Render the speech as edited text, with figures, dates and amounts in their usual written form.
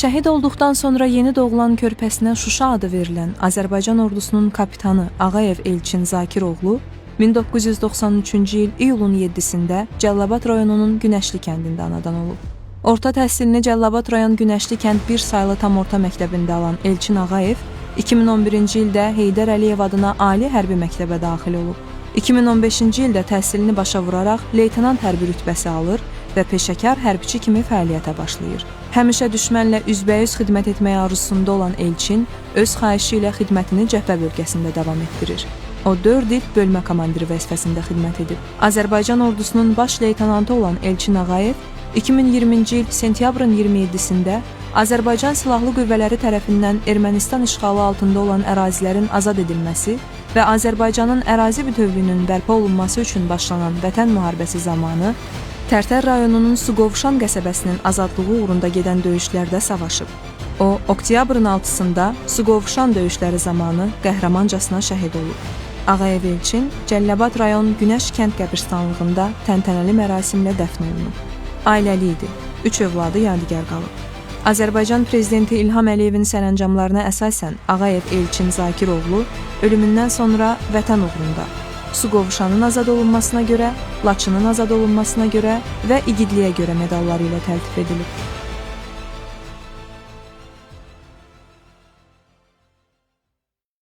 Şəhid olduqdan sonra yeni doğulan körpəsinə Şuşa adı verilən Azərbaycan ordusunun kapitanı Ağayev Elçin Zakiroğlu 1993-cü il iyulun 7-sində Cəlilabad rayonunun Günəşli kəndində anadan olub. Orta təhsilini Cəlilabad rayon Günəşli kənd 1 saylı tam orta məktəbində alan Elçin Ağayev 2011-ci ildə Heydər Əliyev adına Ali Hərbi məktəbə daxil olub. 2015-ci ildə təhsilini başa vuraraq leytenant hərbi rütbəsi alır və peşəkar hərbiçi kimi fəaliyyətə başlayır. Həmişə düşmənlə üzbəyüz xidmət etməyə arzusunda olan Elçin öz xahişi ilə xidmətini cəbhə bölgəsində davam etdirir. O 4 il bölmə komandiri vəzifəsində xidmət edib. Azərbaycan ordusunun baş leytenantı olan Elçin Ağayev 2020-ci il sentyabrın 27-sində Azərbaycan Silahlı Qüvvələri tərəfindən Ermənistan işğalı altında olan ərazilərin azad edilməsi və Azərbaycanın ərazi bütövlüyünün bərpa olunması üçün başlanan Vətən müharibəsi zamanı Tərtər rayonunun Suqovuşan qəsəbəsinin azadlığı uğrunda gedən döyüşlərdə savaşıb. O, oktyabrın 6-sında Suqovuşan döyüşləri zamanı qəhrəmancasına şəhid olub. Ağayev Elçin Cəlilabad rayon Günəş kənd qəbirstanlığında təntənəli mərasimlə dəfn olunub. Ailəli idi, 3 övladı yadigar qalıb. Azərbaycan Prezidenti İlham Əliyevin sərəncamlarına əsasən Ağayev Elçin Zakiroğlu ölümündən sonra vətən uğrunda Suqovuşanın azad olunmasına görə, Laçının azad olunmasına görə və igidliyə görə medalları ilə təltif edilib.